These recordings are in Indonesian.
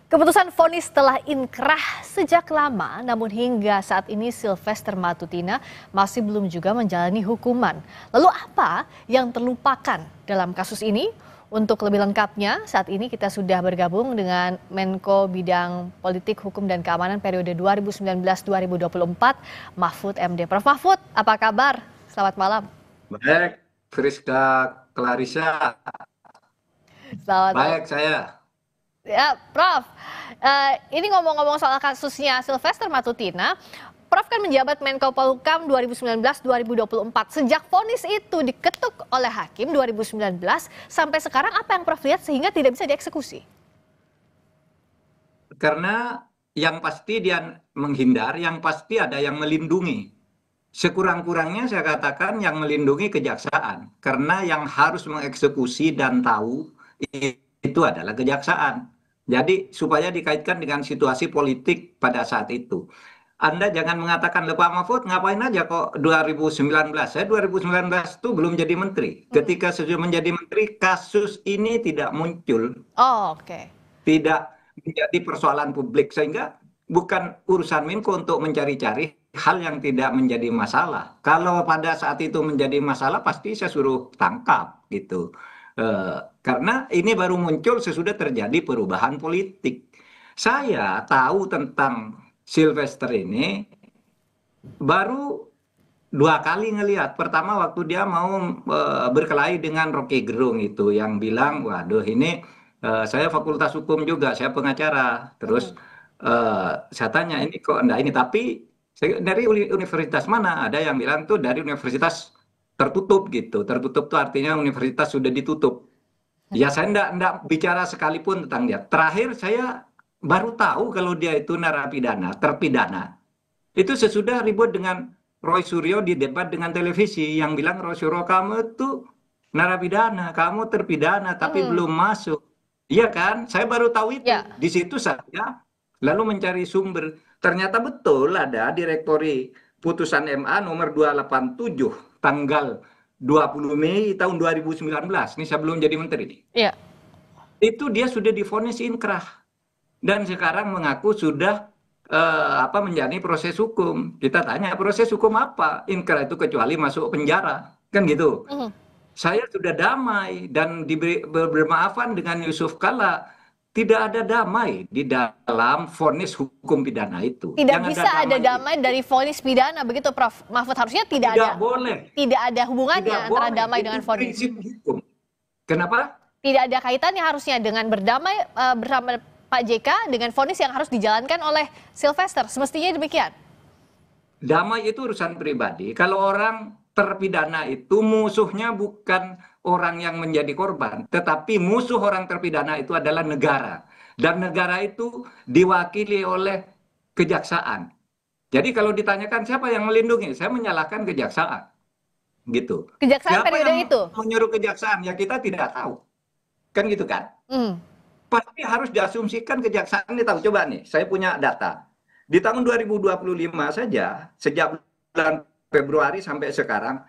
Keputusan vonis telah inkrah sejak lama, namun hingga saat ini Sylvester Matutina masih belum juga menjalani hukuman. Lalu apa yang terlupakan dalam kasus ini? Untuk lebih lengkapnya, saat ini kita sudah bergabung dengan Menko Bidang Politik, Hukum, dan Keamanan periode 2019-2024, Mahfud MD. Prof. Mahfud, apa kabar? Selamat malam. Baik, Friska Clarissa. Selamat malam. Baik saya. Ya, Prof. Ini ngomong-ngomong soal kasusnya Sylvester Matutina, Prof kan menjabat Menko Polhukam 2019-2024. Sejak vonis itu diketuk oleh hakim 2019 sampai sekarang, apa yang Prof lihat sehingga tidak bisa dieksekusi? Karena yang pasti dia menghindar, yang pasti ada yang melindungi. Sekurang-kurangnya saya katakan yang melindungi kejaksaan. Karena yang harus mengeksekusi dan tahu itu adalah kejaksaan. Jadi supaya dikaitkan dengan situasi politik pada saat itu. Anda jangan mengatakan, Pak Mahfud ngapain aja kok 2019. Saya 2019 itu belum jadi menteri. Ketika sudah menjadi menteri, kasus ini tidak muncul. Oh, oke. Tidak menjadi persoalan publik. Sehingga bukan urusan Menko untuk mencari-cari hal yang tidak menjadi masalah. Kalau pada saat itu menjadi masalah, pasti saya suruh tangkap gitu. Karena ini baru muncul sesudah terjadi perubahan politik. Saya tahu tentang Sylvester ini baru 2 kali ngelihat. Pertama waktu dia mau berkelahi dengan Rocky Gerung itu yang bilang, waduh ini saya fakultas hukum juga, saya pengacara. Terus saya tanya ini kok enggak ini, tapi dari universitas mana? Ada yang bilang tuh dari universitas tertutup gitu. Tertutup tuh artinya universitas sudah ditutup. Ya saya enggak bicara sekalipun tentang dia. Terakhir saya baru tahu kalau dia itu narapidana, terpidana. Itu sesudah ribut dengan Roy Suryo di debat dengan televisi yang bilang, Roy Suryo kamu tuh narapidana, kamu terpidana tapi belum masuk. Iya kan? Saya baru tahu itu. Ya. Di situ saya lalu mencari sumber. Ternyata betul ada direktori putusan MA nomor 287 tanggal 20 Mei tahun 2019. Ini saya belum jadi menteri nih. Iya. Itu dia sudah divonis inkrah dan sekarang mengaku sudah menjalani proses hukum. Kita tanya proses hukum apa? Inkrah itu kecuali masuk penjara, kan gitu. Saya sudah damai dan diberi bermaafan dengan Yusuf Kalla. Tidak ada damai di dalam vonis hukum pidana itu. Tidak Yang bisa ada damai itu. dari vonis pidana, begitu Prof. Mahfud, harusnya tidak Tidak ada, boleh. tidak ada hubungannya Tidak antara boleh. damai Itu dengan vonis. prinsip hukum. Kenapa? Tidak ada kaitannya harusnya dengan berdamai bersama Pak JK dengan vonis yang harus dijalankan oleh Sylvester. Semestinya demikian. Damai itu urusan pribadi. Kalau orang terpidana itu musuhnya bukan orang yang menjadi korban, tetapi musuh orang terpidana itu adalah negara. Dan negara itu diwakili oleh kejaksaan. Jadi kalau ditanyakan siapa yang melindungi, saya menyalahkan kejaksaan. Gitu. Kejaksaan Siapa periode yang itu. menyuruh kejaksaan? Ya kita tidak tahu. Kan gitu kan? Pasti harus diasumsikan kejaksaan ini tahu. Coba nih, saya punya data. Di tahun 2025 saja, sejak bulan Februari sampai sekarang,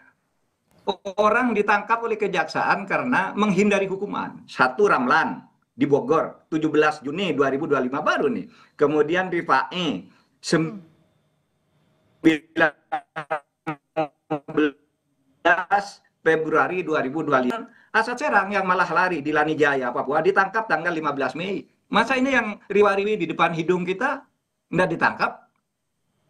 orang ditangkap oleh kejaksaan karena menghindari hukuman. Satu Ramlan di Bogor, 17 Juni 2025 baru nih. Kemudian Rifai, 19 Februari 2025. Asad Serang yang malah lari di Lani Jaya, Papua, ditangkap tanggal 15 Mei. Masa ini yang riwa-riwi di depan hidung kita nggak ditangkap?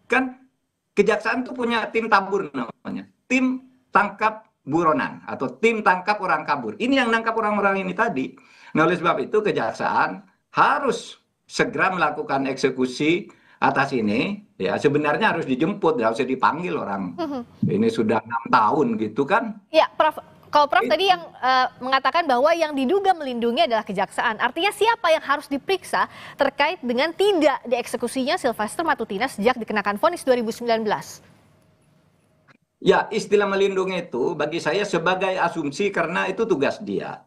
Kan kejaksaan itu punya tim tabur namanya. Tim tangkap buronan atau tim tangkap orang kabur. Ini yang nangkap orang-orang ini tadi. Nah, oleh sebab itu kejaksaan harus segera melakukan eksekusi atas ini. Ya sebenarnya harus dijemput, nggak usah dipanggil orang. Ini sudah 6 tahun gitu kan. Ya, Prof. Kalau Prof tadi yang mengatakan bahwa yang diduga melindungi adalah kejaksaan. Artinya siapa yang harus diperiksa terkait dengan tidak dieksekusinya Sylvester Matutina sejak dikenakan vonis 2019? Ya, istilah melindungi itu bagi saya sebagai asumsi karena itu tugas dia.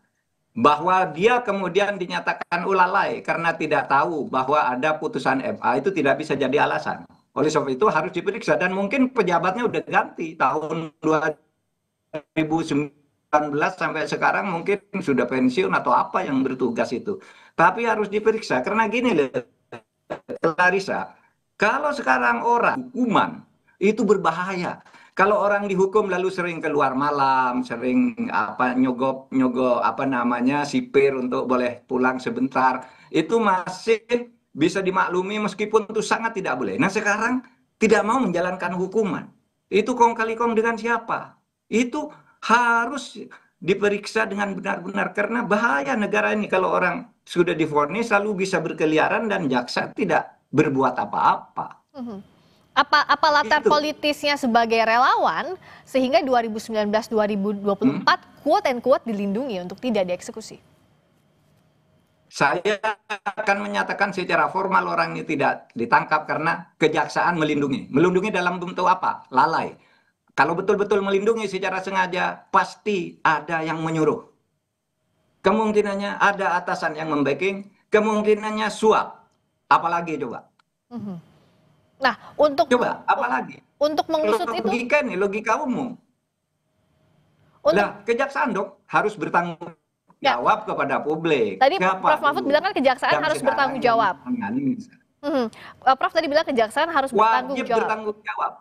Bahwa dia kemudian dinyatakan lalai karena tidak tahu bahwa ada putusan MA itu tidak bisa jadi alasan. Oleh sebab itu harus diperiksa dan mungkin pejabatnya udah ganti tahun 2019 sampai sekarang mungkin sudah pensiun atau apa yang bertugas itu. tapi harus diperiksa. Karena gini loh, Clarissa, kalau sekarang orang hukuman itu berbahaya. Kalau orang dihukum lalu sering keluar malam, sering nyogok nyogok sipir untuk boleh pulang sebentar, itu masih bisa dimaklumi meskipun itu sangat tidak boleh. Nah sekarang tidak mau menjalankan hukuman, itu kong kali kong dengan siapa? Itu harus diperiksa dengan benar-benar karena bahaya negara ini kalau orang sudah divonis lalu bisa berkeliaran dan jaksa tidak berbuat apa-apa. Mhm. Apa latar Itu politisnya sebagai relawan sehingga 2019-2024 quote and quote dilindungi untuk tidak dieksekusi? saya akan menyatakan secara formal orang ini tidak ditangkap karena kejaksaan melindungi. Melindungi dalam bentuk apa? Lalai. Kalau betul-betul melindungi secara sengaja, pasti ada yang menyuruh. Kemungkinannya ada atasan yang membacking, kemungkinannya suap. Apalagi coba? Mhm. Nah, untuk Coba, apalagi? mengusut itu, Logika nih, logika umum. untuk Lah, kejaksaan dong harus bertanggung ya, jawab kepada publik. tadi Siapa Prof. Mahfud dulu bilang kan kejaksaan yang harus sekarang bertanggung yang jawab. menangani? Mhm. Prof tadi bilang kejaksaan harus bertanggung Wajib jawab. bertanggung jawab.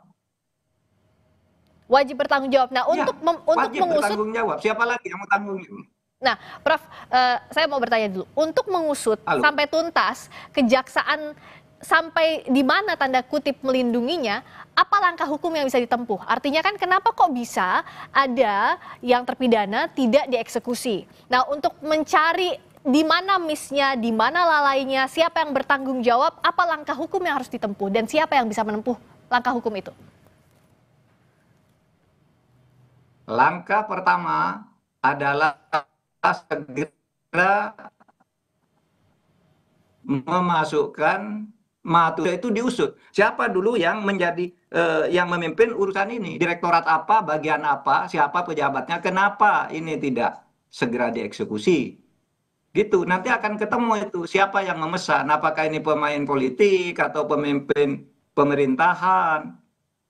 Wajib bertanggung jawab. Nah, Ya, untuk wajib mengusut, bertanggung jawab. Siapa lagi yang mau tanggung jawab? nah, Prof, saya mau bertanya dulu, untuk mengusut Halo. sampai tuntas kejaksaan sampai di mana tanda kutip melindunginya, apa langkah hukum yang bisa ditempuh? Artinya kan kenapa kok bisa ada yang terpidana tidak dieksekusi? Nah, untuk mencari di mana miss-nya, di mana lalainya, siapa yang bertanggung jawab, apa langkah hukum yang harus ditempuh dan siapa yang bisa menempuh langkah hukum itu? Langkah pertama adalah segera memasukkan Matuda itu diusut. Siapa dulu yang menjadi yang memimpin urusan ini? Direktorat apa, bagian apa, siapa pejabatnya, kenapa ini tidak segera dieksekusi? Gitu. Nanti akan ketemu itu siapa yang memesan, apakah ini pemain politik atau pemimpin pemerintahan,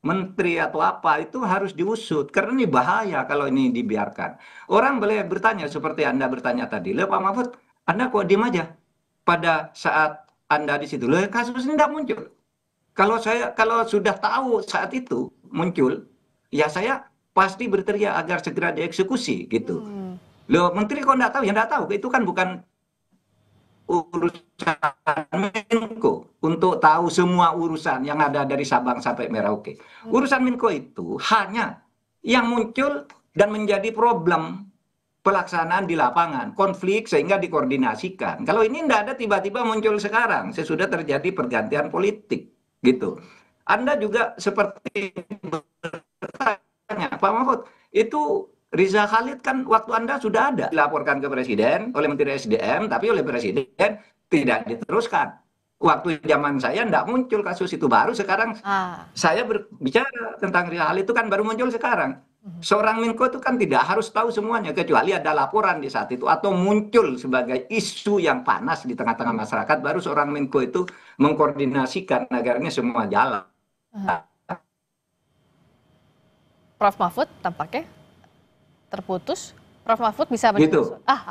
menteri atau apa, itu harus diusut karena ini bahaya kalau ini dibiarkan. Orang boleh bertanya seperti Anda bertanya tadi, "Loh Pak Mahfud, Anda kok diam aja pada saat Anda di situ? Loh kasus ini tidak muncul." Kalau sudah tahu saat itu muncul, ya saya pasti berteriak agar segera dieksekusi gitu. Loh menteri kok enggak tahu? Ya enggak tahu, itu kan bukan urusan Menko untuk tahu semua urusan yang ada dari Sabang sampai Merauke. Urusan Menko itu hanya yang muncul dan menjadi problem pelaksanaan di lapangan, konflik sehingga dikoordinasikan. Kalau ini tidak ada tiba-tiba muncul sekarang, sesudah terjadi pergantian politik, gitu. Anda juga seperti bertanya, Pak Mahfud, itu Riza Khalid kan waktu Anda sudah ada dilaporkan ke Presiden oleh Menteri SDM, tapi oleh Presiden tidak diteruskan. Waktu zaman saya tidak muncul kasus itu, baru sekarang saya berbicara tentang Riza Khalid itu kan baru muncul sekarang. Seorang Menko itu kan tidak harus tahu semuanya, kecuali ada laporan di saat itu atau muncul sebagai isu yang panas di tengah-tengah masyarakat, baru seorang Menko itu mengkoordinasikan agar ini semua jalan. Prof. Mahfud tampaknya terputus. Prof. Mahfud bisa mendengar? Gitu.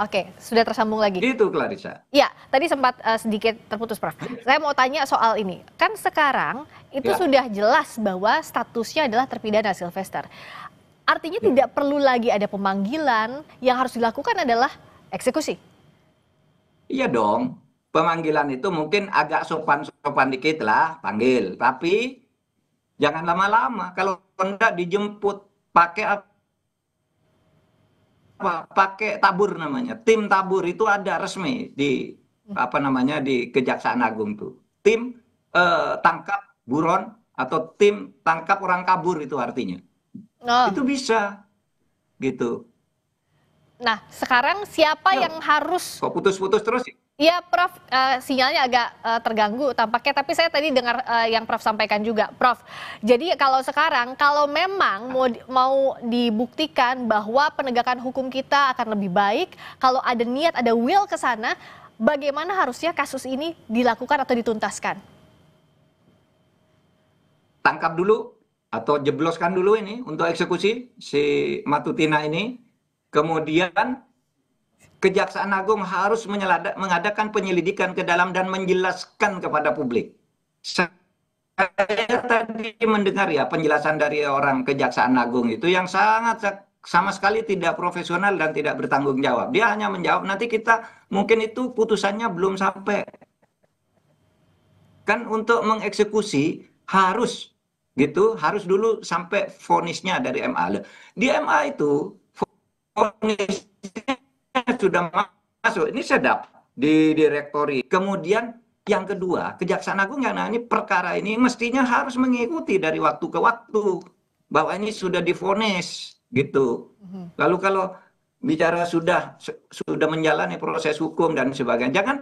Oke, sudah tersambung lagi. Itu Clarissa. Ya, tadi sempat sedikit terputus, Prof. Saya mau tanya soal ini. Kan sekarang itu sudah jelas bahwa statusnya adalah terpidana Sylvester. Artinya tidak perlu lagi ada pemanggilan, yang harus dilakukan adalah eksekusi. Iya dong. Pemanggilan itu mungkin agak sopan-sopan dikit lah, panggil. Tapi jangan lama-lama. Kalau Anda dijemput pakai apa? Pakai tabur namanya. Tim tabur itu ada resmi di di Kejaksaan Agung tuh. Tim tangkap buron atau tim tangkap orang kabur itu artinya. Itu bisa gitu. Nah, sekarang siapa yang harus... Kok putus-putus terus sih? Iya, Prof, sinyalnya agak terganggu tampaknya, tapi saya tadi dengar yang Prof sampaikan juga. Prof, jadi kalau sekarang, kalau memang mau dibuktikan bahwa penegakan hukum kita akan lebih baik, kalau ada niat, ada will ke sana, bagaimana harusnya kasus ini dilakukan atau dituntaskan? Tangkap dulu atau jebloskan dulu ini untuk eksekusi si Matutina ini, kemudian Kejaksaan Agung harus mengadakan penyelidikan ke dalam dan menjelaskan kepada publik. Saya tadi mendengar ya penjelasan dari orang Kejaksaan Agung itu yang sangat sama sekali tidak profesional dan tidak bertanggung jawab. Dia hanya menjawab nanti kita mungkin itu putusannya belum sampai. Kan untuk mengeksekusi harus gitu, harus dulu sampai vonisnya dari MA. Di MA itu vonisnya sudah masuk, ini sedap di direktori. Kemudian yang kedua, Kejaksaan Agung yang nangani perkara ini mestinya harus mengikuti dari waktu ke waktu bahwa ini sudah divonis gitu. Lalu kalau bicara sudah menjalani proses hukum dan sebagainya, jangan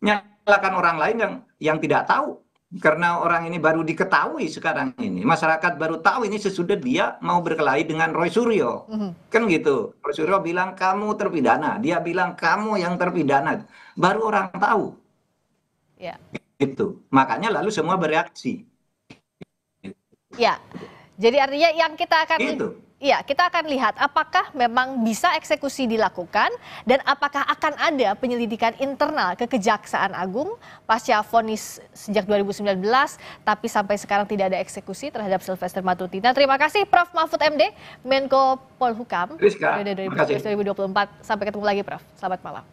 nyalakan orang lain yang tidak tahu. Karena orang ini baru diketahui sekarang ini. Masyarakat baru tahu ini sesudah dia mau berkelahi dengan Roy Suryo. Kan gitu. Roy Suryo bilang kamu terpidana. Dia bilang kamu yang terpidana. Baru orang tahu. Ya. Gitu. Makanya lalu semua bereaksi. Ya. Jadi artinya yang kita akan Gitu. ya, kita akan lihat apakah memang bisa eksekusi dilakukan dan apakah akan ada penyelidikan internal ke Kejaksaan Agung pasca vonis sejak 2019 tapi sampai sekarang tidak ada eksekusi terhadap Sylvester Matutina. Terima kasih Prof. Mahfud MD, Menko Polhukam periode 2024. Sampai ketemu lagi Prof. Selamat malam.